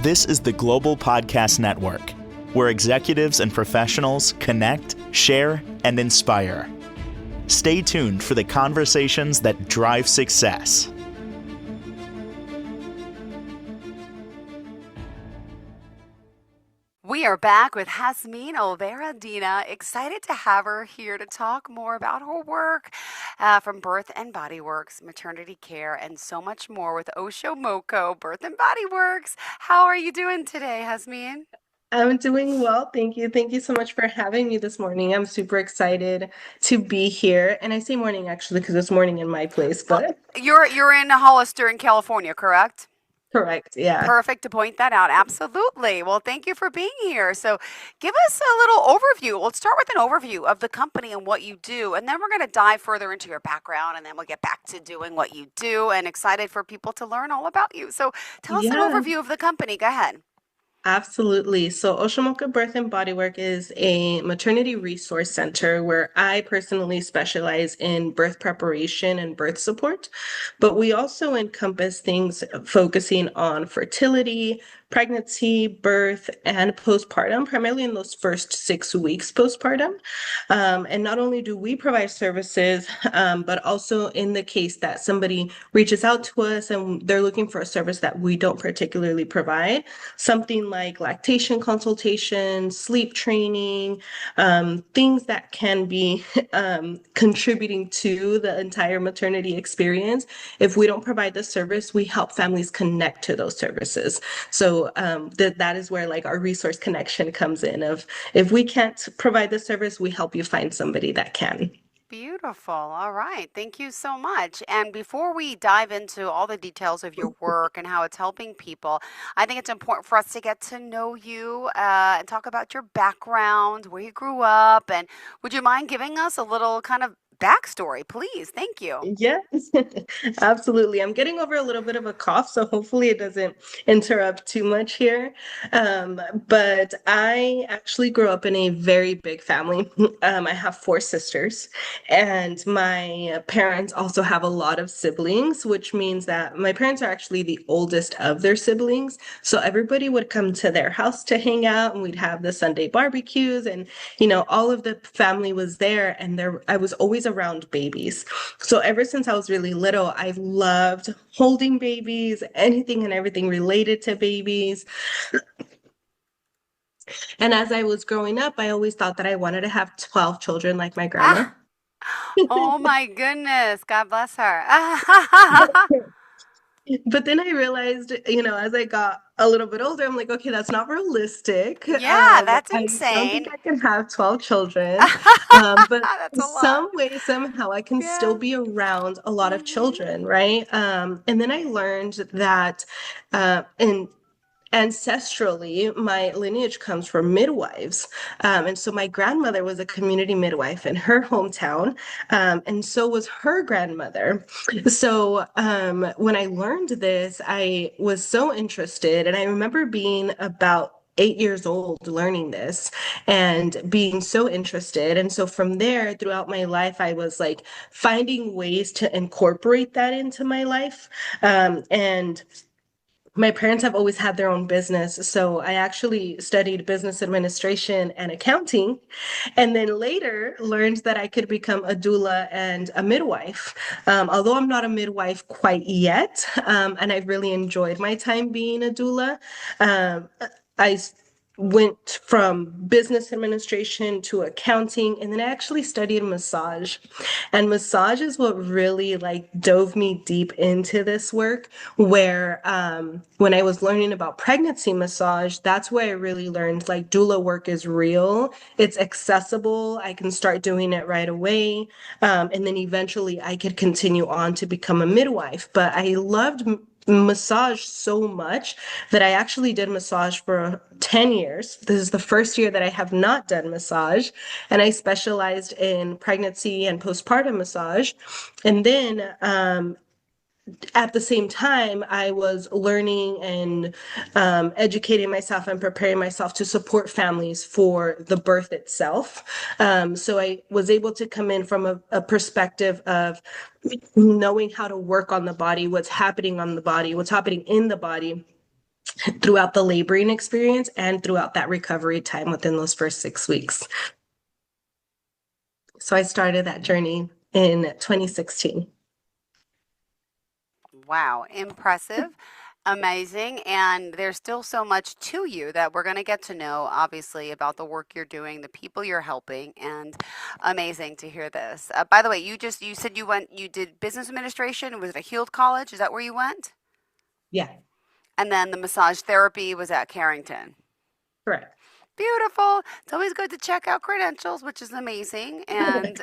This is the Global Podcast Network, where executives and professionals connect, share, and inspire. Stay tuned for the conversations that drive success. We are back with Jasmin, Olvera, Dena. Excited to have her here to talk more about her work from Birth and Bodyworks, maternity care, and so much more with Oxomohco, Birth and Bodyworks. How are you doing today, Jasmin? I'm doing well, thank you. Thank you so much for having me this morning. I'm super excited to be here. And I say morning actually because it's morning in my place, Well, but you're in Hollister in California, correct? correct. Yeah. Perfect to point that out. Absolutely. Well, thank you for being here. So, give us a little overview. Let's start with an overview of the company and what you do, and then we're going to dive further into your background, and then we'll get back to doing what you do. And excited for people to learn all about you. So, tell us an Yeah. overview of the company. Go ahead. Absolutely. So Oxomohco Birth and Bodywork is a maternity resource center where I personally specialize in birth preparation and birth support, but we also encompass things focusing on fertility, pregnancy, birth, and postpartum, primarily in those first 6 weeks postpartum. And not only do we provide services, but also in the case that somebody reaches out to us and they're looking for a service that we don't particularly provide, something like lactation consultation, sleep training, things that can be contributing to the entire maternity experience. If we don't provide the service, we help families connect to those services. So that is where like our resource connection comes in. Of if we can't provide the service, we help you find somebody that can. Beautiful. All right. Thank you so much. And before we dive into all the details of your work and how it's helping people, I think it's important for us to get to know you and talk about your background, where you grew up, and would you mind giving us a little kind of backstory, please? Thank you. Yes, absolutely. I'm getting over a little bit of a cough, so hopefully it doesn't interrupt too much here. But I actually grew up in a very big family. I have four sisters, and my parents also have a lot of siblings, which means that my parents are actually the oldest of their siblings. So everybody would come to their house to hang out, and we'd have the Sunday barbecues, and all of the family was there, and there I was always around babies. So ever since I was really little, I've loved holding babies, anything and everything related to babies. And as I was growing up, I always thought that I wanted to have 12 children like my grandma. Ah, oh my goodness. God bless her. But then I realized, as I got a little bit older, I'm like, okay, that's not realistic. Yeah, that's I don't think insane. I can have 12 children. But That's a lot. some way, somehow, I can still Yeah. be around a lot of Hmm. children, right? And then I learned that in ancestrally, my lineage comes from midwives. And so my grandmother was a community midwife in her hometown, and so was her grandmother. So when I learned this, I was so interested. And I remember being about 8 years old learning this and being so interested. And so from there, throughout my life, I was like finding ways to incorporate that into my life. And my parents have always had their own business. So I actually studied business administration and accounting, and then later learned that I could become a doula and a midwife. Although I'm not a midwife quite yet, and I've really enjoyed my time being a doula. Um, I went from business administration to accounting, and then I actually studied massage. And massage is what really like dove me deep into this work, where when I was learning about pregnancy massage, that's where I really learned like doula work is real. It's accessible. I can start doing it right away. And then eventually I could continue on to become a midwife. But I loved massage so much that I actually did massage for 10 years. This is the first year that I have not done massage, and I specialized in pregnancy and postpartum massage. And then at the same time, I was learning and educating myself and preparing myself to support families for the birth itself. So I was able to come in from a perspective of knowing how to work on the body, what's happening on the body, what's happening in the body, throughout the laboring experience and throughout that recovery time within those first 6 weeks. So I started that journey in 2016. Wow, impressive, amazing. And there's still so much to you that we're going to get to know, obviously, about the work you're doing, the people you're helping, and amazing to hear this. By the way, you said you did business administration. Was it a Heald College? Is that where you went? Yeah, And then the massage therapy was at Carrington. correct. Beautiful. It's always good to check out credentials, which is amazing. And,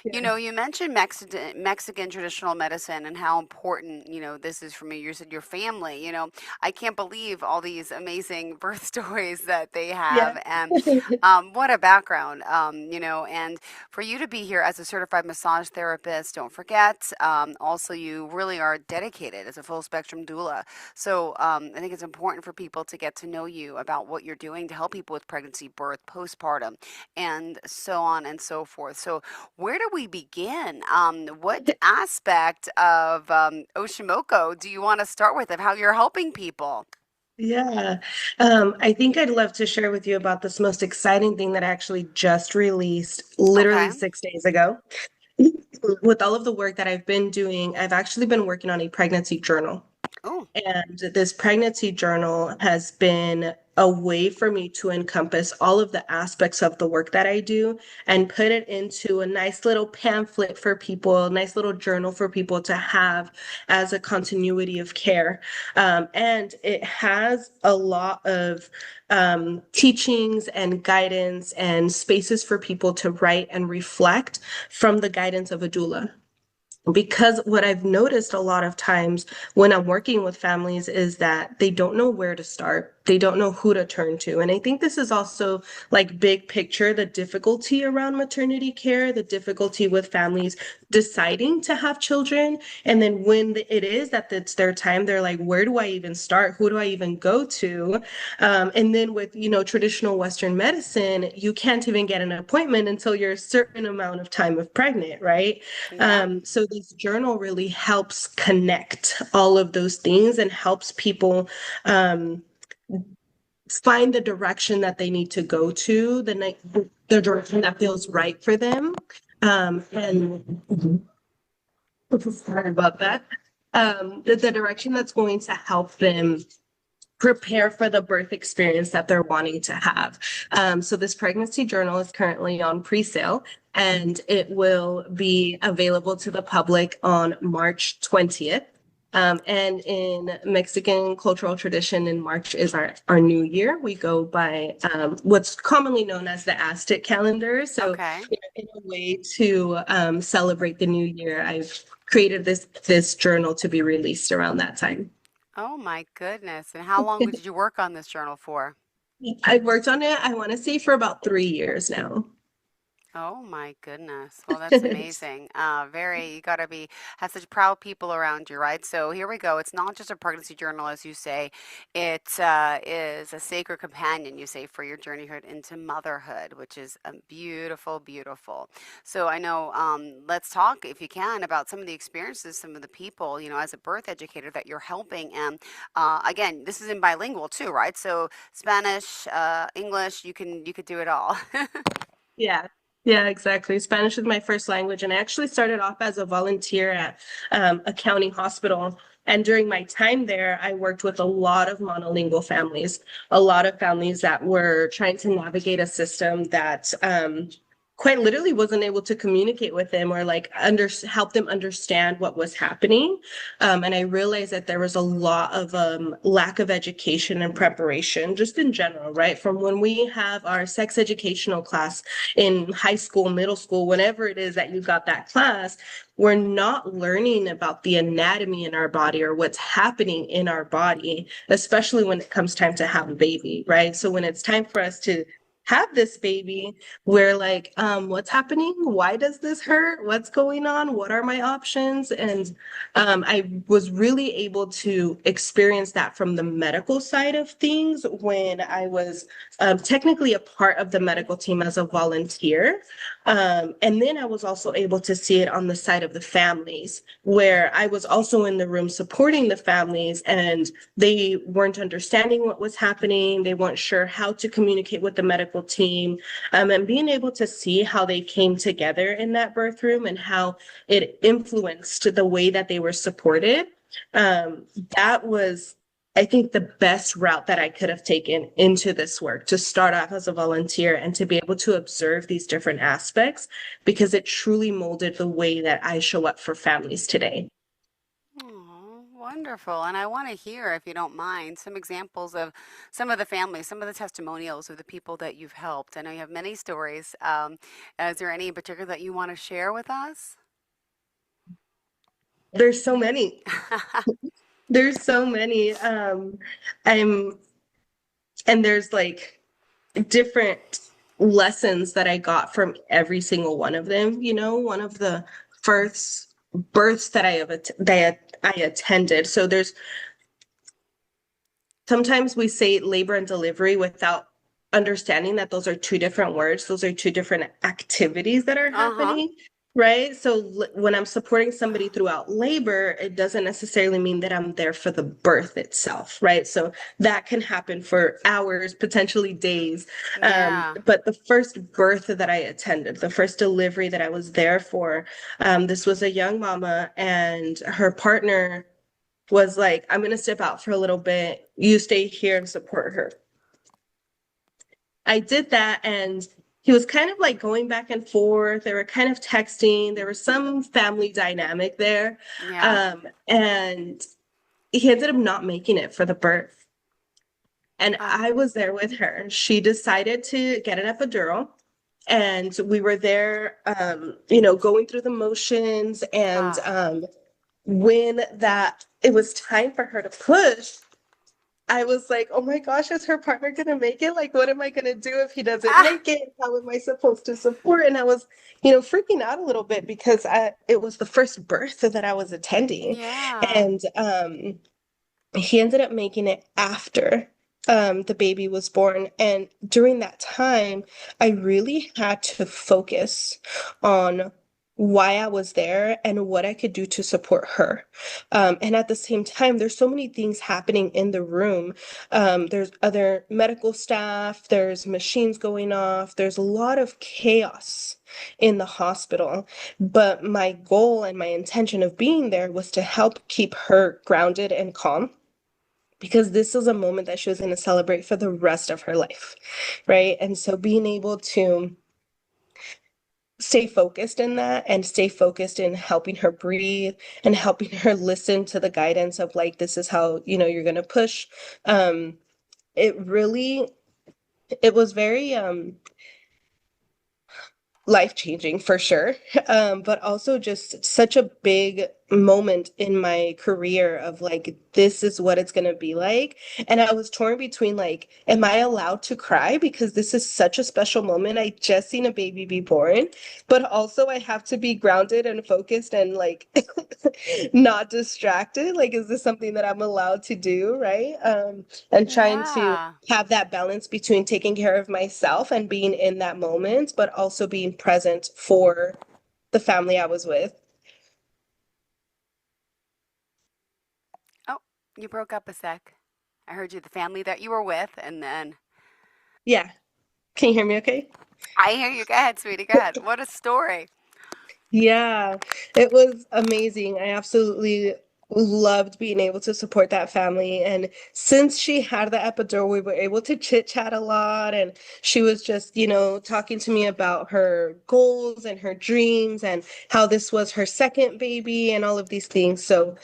Yeah. you mentioned Mexican traditional medicine and how important, this is for me. You said your family, I can't believe all these amazing birth stories that they Yeah. have. And what a background, and for you to be here as a certified massage therapist, don't forget, also, you really are dedicated as a full spectrum doula. So I think it's important for people to get to know you about what you're doing to help people with pregnancy, birth, postpartum, and so on and so forth. So where do we begin? What aspect of Oxomohco do you want to start with of how you're helping people? Yeah. I think I'd love to share with you about this most exciting thing that I actually just released literally Okay. 6 days ago. With all of the work that I've been doing, I've actually been working on a pregnancy journal. Oh, And this pregnancy journal has been a way for me to encompass all of the aspects of the work that I do and put it into a nice little pamphlet for people, a nice little journal for people to have as a continuity of care. And it has a lot of teachings and guidance and spaces for people to write and reflect from the guidance of a doula. Because what I've noticed a lot of times when I'm working with families is that they don't know where to start. They don't know who to turn to. And I think this is also like big picture, the difficulty around maternity care, the difficulty with families deciding to have children. And then when it is that it's their time, they're like, where do I even start? Who do I even go to? And then with, traditional Western medicine, you can't even get an appointment until you're a certain amount of time of pregnant, right? yeah. So this journal really helps connect all of those things and helps people find the direction that they need to go to, the direction that feels right for them. And sorry about that. The direction that's going to help them prepare for the birth experience that they're wanting to have. So this pregnancy journal is currently on pre-sale and it will be available to the public on March 20th. And in Mexican cultural tradition, in March is our new year. We go by what's commonly known as the Aztec calendar. So Okay. in a way to celebrate the new year, I've created this journal to be released around that time. Oh my goodness. And how long did you work on this journal for? I've worked on it, I want to say, for about 3 years now. Oh my goodness. Well, that's amazing. You gotta have such proud people around you, right? So here we go. It's not just a pregnancy journal, as you say. It is a sacred companion, you say, for your journeyhood into motherhood, which is beautiful, beautiful. So I know, let's talk, if you can, about some of the experiences, some of the people, as a birth educator that you're helping. And again, this is in bilingual too, right? So Spanish, English, you could do it all. Yeah. Yeah, exactly. Spanish is my first language, and I actually started off as a volunteer at a county hospital. And during my time there, I worked with a lot of monolingual families, a lot of families that were trying to navigate a system that quite literally wasn't able to communicate with them or like help them understand what was happening. And I realized that there was a lot of lack of education and preparation, just in general, right? From when we have our sex educational class in high school, middle school, whenever it is that you got that class, we're not learning about the anatomy in our body or what's happening in our body, especially when it comes time to have a baby, right? So when it's time for us to have this baby, we're like, what's happening? Why does this hurt? What's going on? What are my options? And I was really able to experience that from the medical side of things when I was technically a part of the medical team as a volunteer. And then I was also able to see it on the side of the families, where I was also in the room supporting the families, and they weren't understanding what was happening. They weren't sure how to communicate with the medical team. And being able to see how they came together in that birth room and how it influenced the way that they were supported, um, that was, I think, the best route that I could have taken into this work, to start off as a volunteer and to be able to observe these different aspects, because it truly molded the way that I show up for families today. Oh, wonderful. And I want to hear, if you don't mind, some examples of some of the families, some of the testimonials of the people that you've helped. I know you have many stories. Is there any in particular that you want to share with us? There's so many. There's so many. I'm and there's like different lessons that I got from every single one of them. One of the first births that I attended. So there's sometimes we say labor and delivery without understanding that those are two different words. Those are two different activities that are Uh-huh. happening, right? So when I'm supporting somebody throughout labor, it doesn't necessarily mean that I'm there for the birth itself, right? So that can happen for hours, potentially days. Yeah. But the first birth that I attended, the first delivery that I was there for, this was a young mama, and her partner was like, I'm going to step out for a little bit. You stay here and support her. I did that, and he was kind of like going back and forth. They were kind of texting. There was some family dynamic there. Yeah. And he ended up not making it for the birth. And Oh, I was there with her. She decided to get an epidural. And we were there, going through the motions. And ah, when that it was time for her to push, I was like, oh my gosh, is her partner gonna make it? Like, what am I gonna do if he doesn't ah, make it? How am I supposed to support? And I was, freaking out a little bit because it was the first birth that I was attending. yeah. And he ended up making it after the baby was born. And during that time, I really had to focus on why I was there and what I could do to support her. And at the same time, there's so many things happening in the room. There's other medical staff, there's machines going off, there's a lot of chaos in the hospital. But my goal and my intention of being there was to help keep her grounded and calm, because this is a moment that she was going to celebrate for the rest of her life, right? And so being able to stay focused in that and stay focused in helping her breathe and helping her listen to the guidance of like, this is how, you're going to push. Um, it really, it was very, life changing for sure. But also just such a big moment in my career of like, this is what it's going to be like. And I was torn between like, am I allowed to cry? Because this is such a special moment. I just seen a baby be born, but also I have to be grounded and focused and like not distracted. Like, is this something that I'm allowed to do? Right. And trying to Yeah. have that balance between taking care of myself and being in that moment, but also being present for the family I was with. Oh, you broke up a sec. I heard you, the family that you were with, and then Yeah. Can you hear me okay? I hear you. Go ahead, sweetie. Go ahead. What a story. Yeah, it was amazing. I absolutely loved being able to support that family. And since she had the epidural, we were able to chit chat a lot. And she was just, talking to me about her goals and her dreams and how this was her second baby and all of these things. So,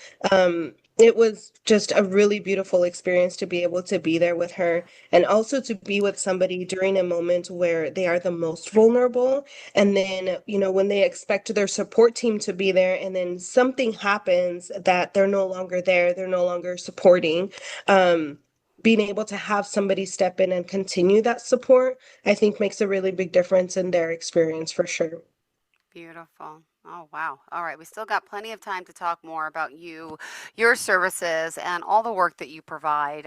it was just a really beautiful experience to be able to be there with her and also to be with somebody during a moment where they are the most vulnerable, and then, when they expect their support team to be there, and then something happens that they're no longer there, they're no longer supporting, um, being able to have somebody step in and continue that support, I think makes a really big difference in their experience for sure. Beautiful. Oh, wow. All right. We still got plenty of time to talk more about you, your services, and all the work that you provide.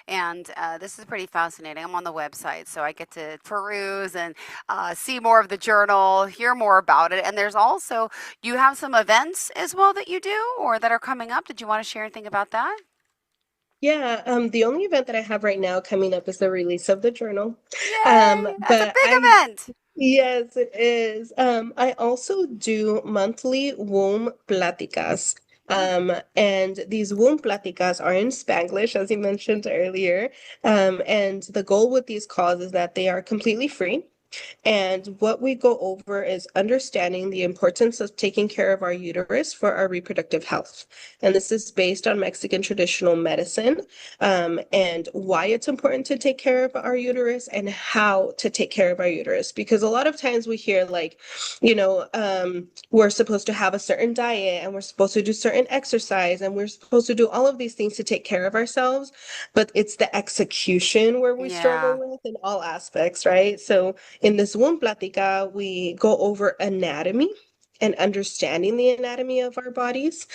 And this is pretty fascinating. I'm on the website, so I get to peruse and see more of the journal, hear more about it. And there's also, you have some events as well that you do or that are coming up. Did you want to share anything about that? Yeah, the only event that I have right now coming up is the release of the journal. Yay! That's a But big I event. Yes, it is. I also do monthly womb pláticas. Mm. And these womb pláticas are in Spanglish, as you mentioned earlier. And the goal with these calls is that they are completely free. And what we go over is understanding the importance of taking care of our uterus for our reproductive health. And this is based on Mexican traditional medicine, and why it's important to take care of our uterus and how to take care of our uterus. Because a lot of times we hear, like, we're supposed to have a certain diet and we're supposed to do certain exercise and we're supposed to do all of these things to take care of ourselves. But it's the execution where we struggle Yeah. with in all aspects, right? So, in this womb plática, we go over anatomy and understanding the anatomy of our bodies.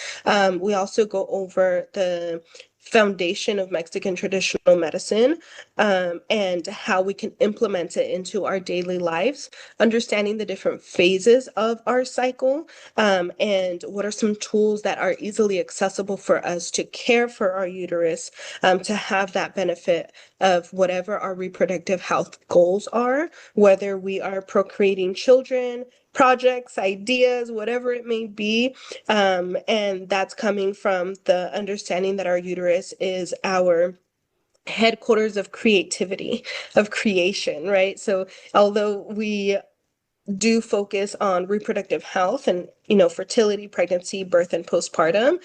We also go over the foundation of Mexican traditional medicine, and how we can implement it into our daily lives, understanding the different phases of our cycle, and what are some tools that are easily accessible for us to care for our uterus, to have that benefit of whatever our reproductive health goals are, whether we are procreating children, projects, ideas, whatever it may be. And that's coming from the understanding that our uterus is our headquarters of creativity, of creation, right? So although we do focus on reproductive health and, fertility, pregnancy, birth, and postpartum,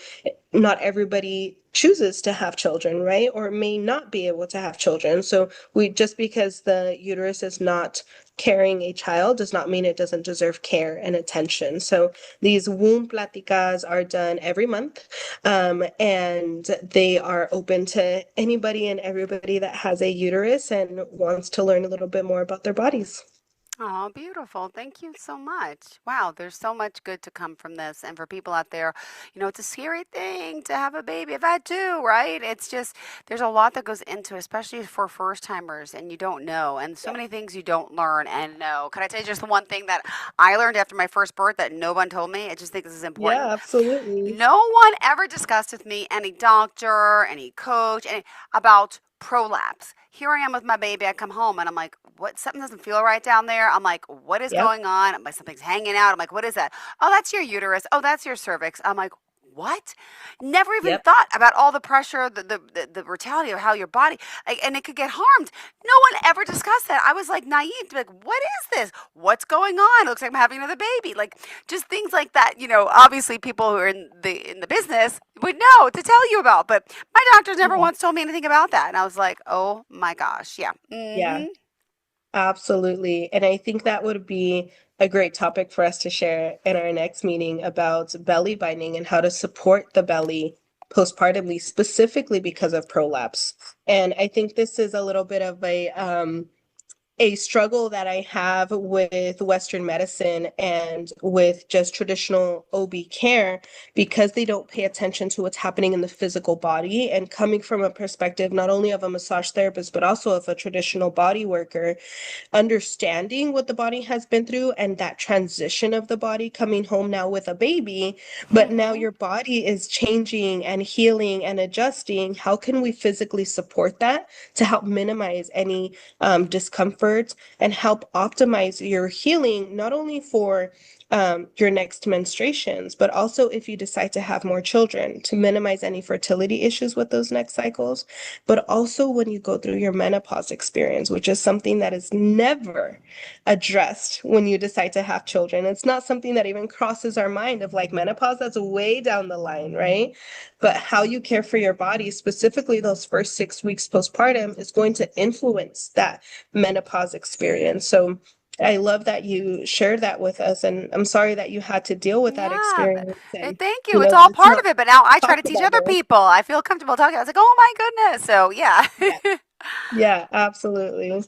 not everybody chooses to have children, right? Or may not be able to have children. So we just because the uterus is not carrying a child does not mean it doesn't deserve care and attention. So these womb platicas are done every month, and they are open to anybody and everybody that has a uterus and wants to learn a little bit more about their bodies. Oh, beautiful. Thank you so much. Wow, there's so much good to come from this. And for people out there, it's a scary thing to have a baby. I've had two, right? It's just, there's a lot that goes into it, especially for first timers, and you don't know. And so Yeah. many things you don't learn and know. Can I tell you just the one thing that I learned after my first birth that no one told me? I just think this is Yeah, important. absolutely. No one ever discussed with me, any doctor, any coach, about prolapse. Here I am with my baby. I come home and I'm like, what? Something doesn't feel right down there. I'm like, what is Yep. going on? I'm like, something's hanging out. I'm like, what is that? Oh, that's your uterus. Oh, that's your cervix. I'm like, what? Never even Yep. thought about all the pressure, the brutality of how your body, like, and it could get harmed. No one ever discussed that. I was like naive to be like, what is this? What's going on? It looks like I'm having another baby. Like just things like that. Obviously people who are in the business would know to tell you about, but my doctors never Yeah. once told me anything about that. And I was like, oh my gosh, yeah. Yeah. Mm-hmm. Absolutely. And I think that would be a great topic for us to share in our next meeting about belly binding and how to support the belly postpartumly, specifically because of prolapse. And I think this is a little bit of a struggle that I have with Western medicine and with just traditional OB care because they don't pay attention to what's happening in the physical body. And coming from a perspective not only of a massage therapist, but also of a traditional body worker, understanding what the body has been through and that transition of the body coming home now with a baby, but now Mm-hmm. your body is changing and healing and adjusting. How can we physically support that to help minimize any discomfort and help optimize your healing, not only for your next menstruations, but also if you decide to have more children to minimize any fertility issues with those next cycles, but also when you go through your menopause experience, which is something that is never addressed when you decide to have children. It's not something that even crosses our mind of like menopause, that's way down the line, right? But how you care for your body, specifically those first 6 weeks postpartum, is going to influence that menopause experience. So I love that you shared that with us, and I'm sorry that you had to deal with that Yeah, experience. And, thank you. It's all it's part of not it, but now I try to talked teach about other very. people. I feel comfortable talking. I was like, oh my goodness. So yeah. Yeah, yeah, absolutely.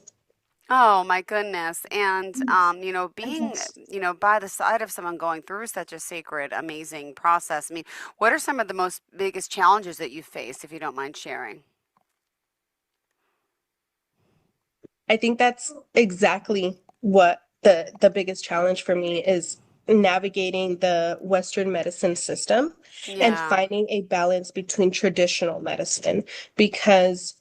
Oh my goodness. And being, Yes. by the side of someone going through such a sacred, amazing process. I mean, what are some of the most biggest challenges that you faced, if you don't mind sharing? I think that's exactly what the biggest challenge for me is navigating the Western medicine system and Yeah. finding a balance between traditional medicine because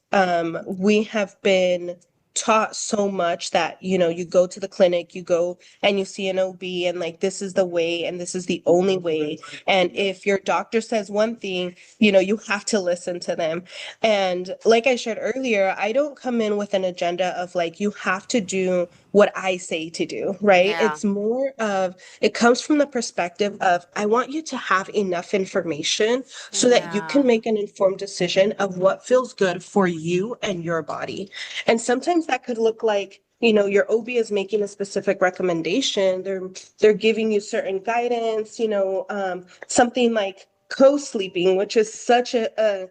we have been taught so much that you go to the clinic, you go and you see an OB and like this is the way and this is the only way. And if your doctor says one thing, you have to listen to them. And like I shared earlier, I don't come in with an agenda of like, you have to do what I say to do, right? Yeah. It's more of, it comes from the perspective of, I want you to have enough information so that you Yeah. can make an informed decision of what feels good for you and your body. And sometimes that could look like, your OB is making a specific recommendation. They're giving you certain guidance, something like co-sleeping, which is such a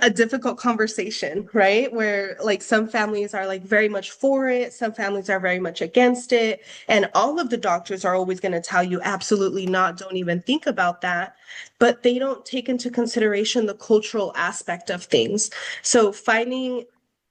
a difficult conversation, right? Where like some families are like very much for it, some families are very much against it, and all of the doctors are always going to tell you absolutely not, don't even think about that, but they don't take into consideration the cultural aspect of things. So finding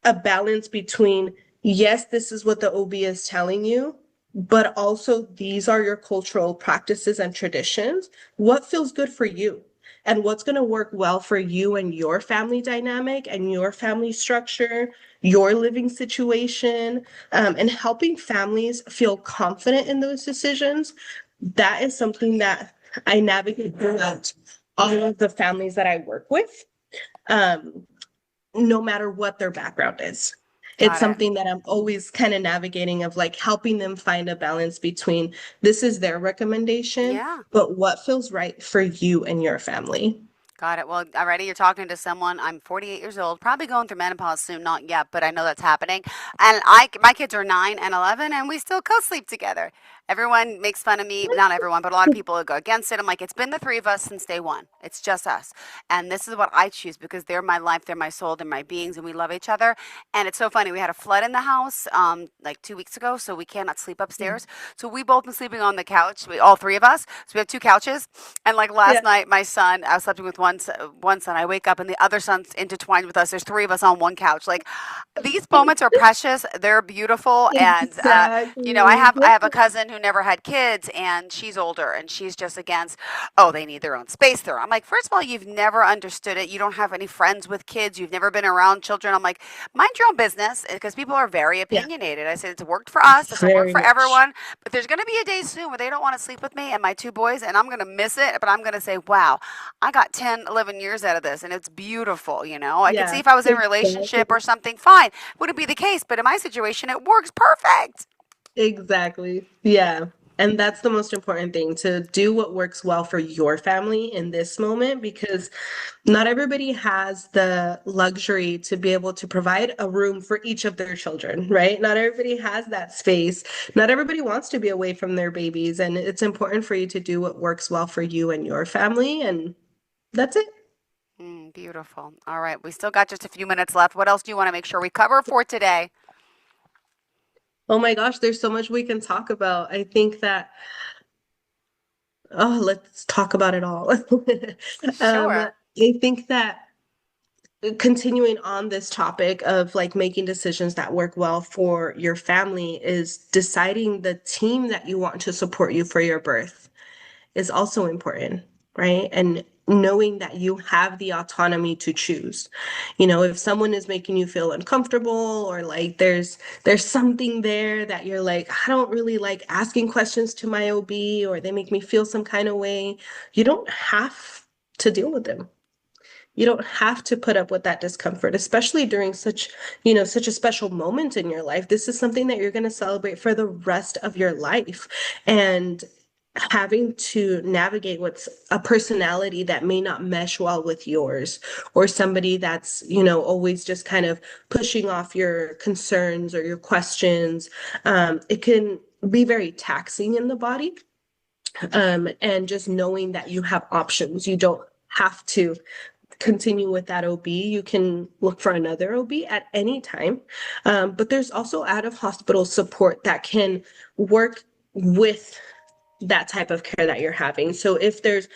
a balance between yes, this is what the OB is telling you, but also these are your cultural practices and traditions. What feels good for you? And what's going to work well for you and your family dynamic and your family structure, your living situation, and helping families feel confident in those decisions. That is something that I navigate throughout all of the families that I work with, um, no matter what their background is. It's Got it. something that I'm always kind of navigating of like helping them find a balance between this is their recommendation, Yeah. but what feels right for you and your family. Got it. Well, already you're talking to someone. I'm 48 years old, probably going through menopause soon, not yet, but I know that's happening. And my kids are 9 and 11, and we still co-sleep together. Everyone makes fun of me, not everyone, but a lot of people go against it. I'm like, it's been the three of us since day one. It's just us. And this is what I choose because they're my life, they're my soul, they're my beings, and we love each other. And it's so funny. We had a flood in the house like 2 weeks ago, so we cannot sleep upstairs. So we both been sleeping on the couch, all three of us. So we have two couches. And like last Yeah. night, my son, I was sleeping with one son. I wake up and the other son's intertwined with us. There's three of us on one couch. Like these moments are precious. They're beautiful. And Exactly. I have a cousin who never had kids, and she's older, and she's just against. Oh, they need their own space. There. I'm like, first of all, you've never understood it. You don't have any friends with kids. You've never been around children. I'm like, mind your own business, because people are very Yeah, opinionated. I said it's worked for us. It's gonna work very for much. everyone. But there's gonna be a day soon where they don't want to sleep with me and my two boys, and I'm gonna miss it. But I'm gonna say, wow, I got 10, 11 years out of this, and it's beautiful. I could see Yeah, if I was in a relationship exactly. or something, fine, wouldn't be the case. But in my situation, it works perfect. Exactly. Yeah. And that's the most important thing to do what works well for your family in this moment because not everybody has the luxury to be able to provide a room for each of their children, right? Not everybody has that space. Not everybody wants to be away from their babies. And it's important for you to do what works well for you and your family. And that's it. Beautiful. All right, we still got just a few minutes left. What else do you want to make sure we cover for today? Oh my gosh, there's so much we can talk about. I think that, oh, let's talk about it all. Sure. I think that continuing on this topic of like making decisions that work well for your family is deciding the team that you want to support you for your birth is also important, right? And knowing that you have the autonomy to choose. If someone is making you feel uncomfortable or like there's something there that you're like, I don't really like asking questions to my OB or they make me feel some kind of way, you don't have to deal with them. You don't have to put up with that discomfort, especially during such a special moment in your life. This is something that you're going to celebrate for the rest of your life. And having to navigate what's a personality that may not mesh well with yours, or somebody that's, always just kind of pushing off your concerns or your questions. It can be very taxing in the body. And just knowing that you have options, you don't have to continue with that OB, you can look for another OB at any time. But there's also out of hospital support that can work with that type of care that you're having. So if there's,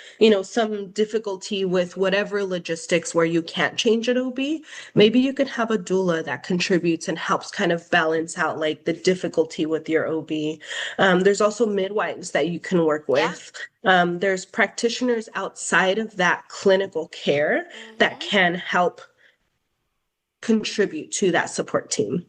some difficulty with whatever logistics where you can't change an OB, maybe you could have a doula that contributes and helps kind of balance out like the difficulty with your OB. There's also midwives that you can work Yeah. with. There's practitioners outside of that clinical care that can help contribute to that support team.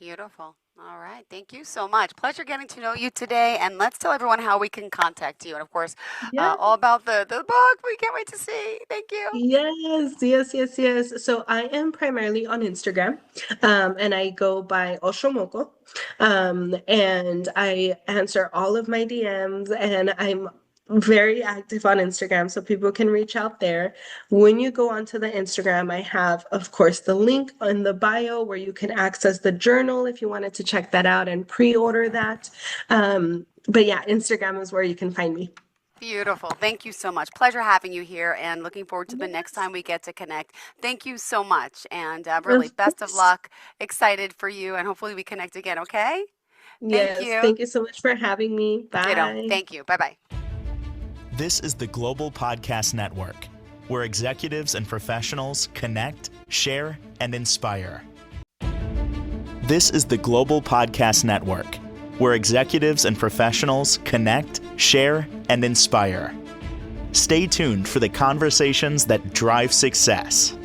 Beautiful. All right. Thank you so much. Pleasure getting to know you today. And let's tell everyone how we can contact you. And of course, Yeah. all about the book. We can't wait to see. Thank you. Yes. So I am primarily on Instagram, and I go by Oxomohco, and I answer all of my DMs, and I'm very active on Instagram, so people can reach out there. When you go onto the Instagram, I have, of course, the link in the bio where you can access the journal if you wanted to check that out and pre-order that. But yeah, Instagram is where you can find me. Beautiful. Thank you so much. Pleasure having you here and looking forward to the next time we get to connect. Thank you so much. And really, best of luck. Excited for you. And hopefully we connect again, okay? Yes, Thank you. thank you so much for having me. Ditto. Bye. Thank you. Bye-bye. This is the Global Podcast Network, where executives and professionals connect, share, and inspire. This is the Global Podcast Network, where executives and professionals connect, share, and inspire. Stay tuned for the conversations that drive success.